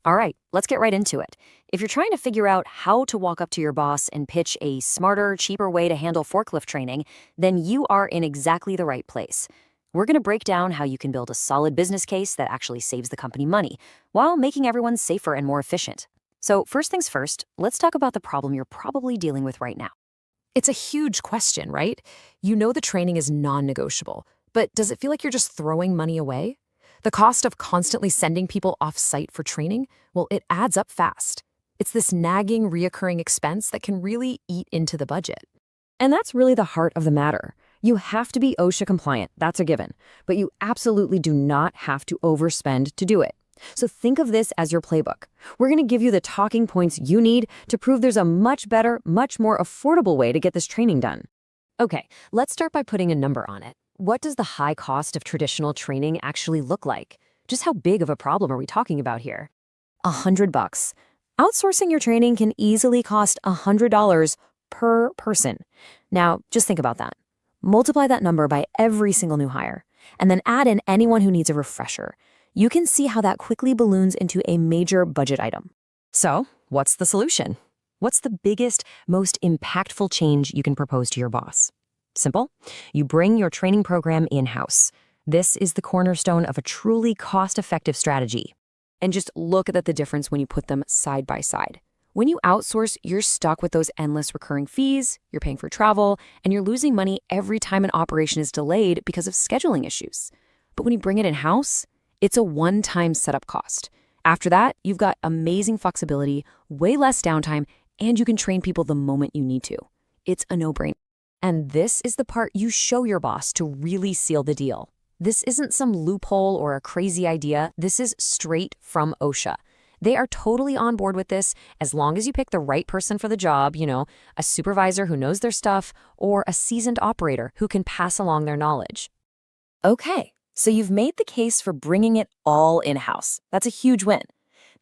All right, let's get right into it. If you're trying to figure out how to walk up to your boss and pitch a smarter, cheaper way to handle forklift training, then you are in exactly the right place. We're going to break down how you can build a solid business case that actually saves the company money while making everyone safer and more efficient. So, first things first, let's talk about the problem you're probably dealing with right now. It's a huge question, right? You know the training is non-negotiable, but does it feel like you're just throwing money away? The cost of constantly sending people off-site for training, well, it adds up fast. It's this nagging, reoccurring expense that can really eat into the budget. And that's really the heart of the matter. You have to be OSHA compliant, that's a given, but you absolutely do not have to overspend to do it. So think of this as your playbook. We're going to give you the talking points you need to prove there's a much better, much more affordable way to get this training done. Okay, let's start by putting a number on it. What does the high cost of traditional training actually look like? Just how big of a problem are we talking about here? $100. Outsourcing your training can easily cost $100 per person. Now, just think about that. Multiply that number by every single new hire, and then add in anyone who needs a refresher. You can see how that quickly balloons into a major budget item. So, what's the solution? What's the biggest, most impactful change you can propose to your boss? Simple. You bring your training program in-house. This is the cornerstone of a truly cost-effective strategy. And just look at the difference when you put them side by side. When you outsource, you're stuck with those endless recurring fees, you're paying for travel, and you're losing money every time an operation is delayed because of scheduling issues. But when you bring it in-house, it's a one-time setup cost. After that, you've got amazing flexibility, way less downtime, and you can train people the moment you need to. It's a no-brainer. And this is the part you show your boss to really seal the deal. This isn't some loophole or a crazy idea. This is straight from OSHA. They are totally on board with this as long as you pick the right person for the job, a supervisor who knows their stuff or a seasoned operator who can pass along their knowledge. Okay, so you've made the case for bringing it all in-house. That's a huge win.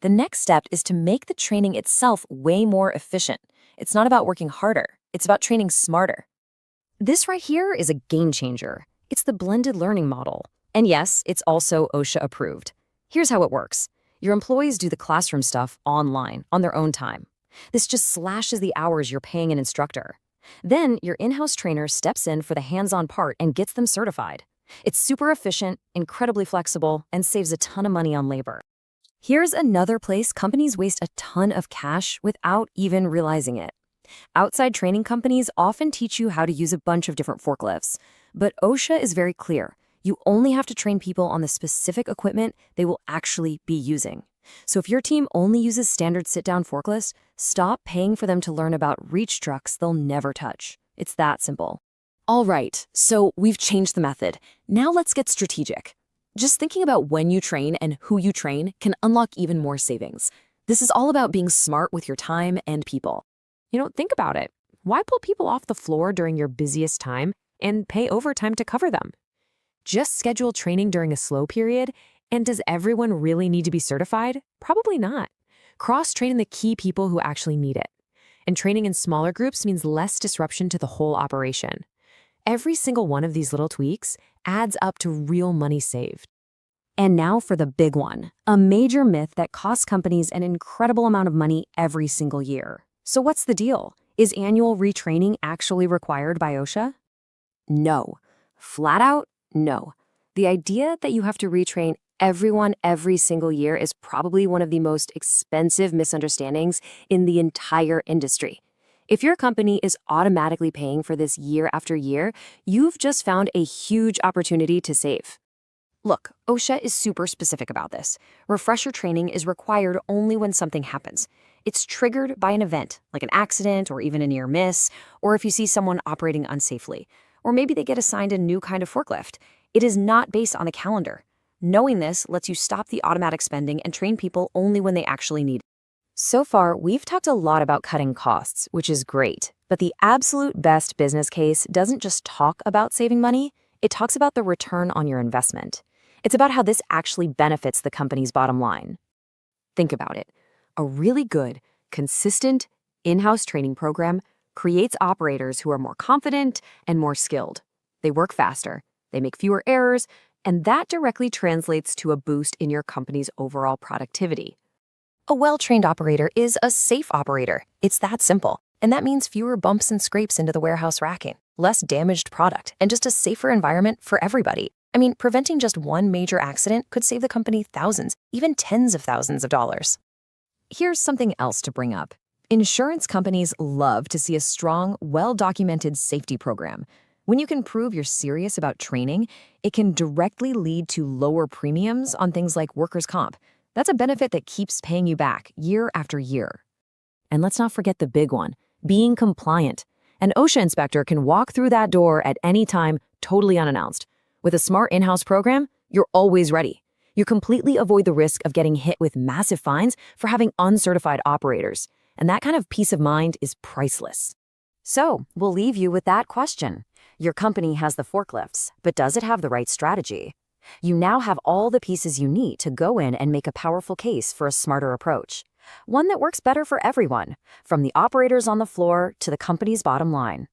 The next step is to make the training itself way more efficient. It's not about working harder. It's about training smarter. This right here is a game changer. It's the blended learning model. And yes, it's also OSHA approved. Here's how it works. Your employees do the classroom stuff online, on their own time. This just slashes the hours you're paying an instructor. Then your in-house trainer steps in for the hands-on part and gets them certified. It's super efficient, incredibly flexible, and saves a ton of money on labor. Here's another place companies waste a ton of cash without even realizing it. Outside training companies often teach you how to use a bunch of different forklifts, but OSHA is very clear. You only have to train people on the specific equipment they will actually be using. So if your team only uses standard sit-down forklifts, stop paying for them to learn about reach trucks they'll never touch. It's that simple. All right, so we've changed the method. Now let's get strategic. Just thinking about when you train and who you train can unlock even more savings. This is all about being smart with your time and people. Think about it. Why pull people off the floor during your busiest time and pay overtime to cover them? Just schedule training during a slow period, and does everyone really need to be certified? Probably not. Cross-train the key people who actually need it. And training in smaller groups means less disruption to the whole operation. Every single one of these little tweaks adds up to real money saved. And now for the big one, a major myth that costs companies an incredible amount of money every single year. So what's the deal? Is annual retraining actually required by OSHA? No. Flat out, no. The idea that you have to retrain everyone every single year is probably one of the most expensive misunderstandings in the entire industry. If your company is automatically paying for this year after year, you've just found a huge opportunity to save. Look, OSHA is super specific about this. Refresher training is required only when something happens. It's triggered by an event, like an accident or even a near miss, or if you see someone operating unsafely, or maybe they get assigned a new kind of forklift. It is not based on a calendar. Knowing this lets you stop the automatic spending and train people only when they actually need it. So far, we've talked a lot about cutting costs, which is great, but the absolute best business case doesn't just talk about saving money, it talks about the return on your investment. It's about how this actually benefits the company's bottom line. Think about it. A really good, consistent, in-house training program creates operators who are more confident and more skilled. They work faster, they make fewer errors, and that directly translates to a boost in your company's overall productivity. A well-trained operator is a safe operator. It's that simple. And that means fewer bumps and scrapes into the warehouse racking, less damaged product, and just a safer environment for everybody. I mean, preventing just one major accident could save the company thousands, even tens of thousands of dollars. Here's something else to bring up. Insurance companies love to see a strong, well-documented safety program. When you can prove you're serious about training, it can directly lead to lower premiums on things like workers' comp. That's a benefit that keeps paying you back year after year. And let's not forget the big one, being compliant. An OSHA inspector can walk through that door at any time, totally unannounced. With a smart in-house program, you're always ready. You completely avoid the risk of getting hit with massive fines for having uncertified operators. And that kind of peace of mind is priceless. So, we'll leave you with that question. Your company has the forklifts, but does it have the right strategy? You now have all the pieces you need to go in and make a powerful case for a smarter approach. One that works better for everyone, from the operators on the floor to the company's bottom line.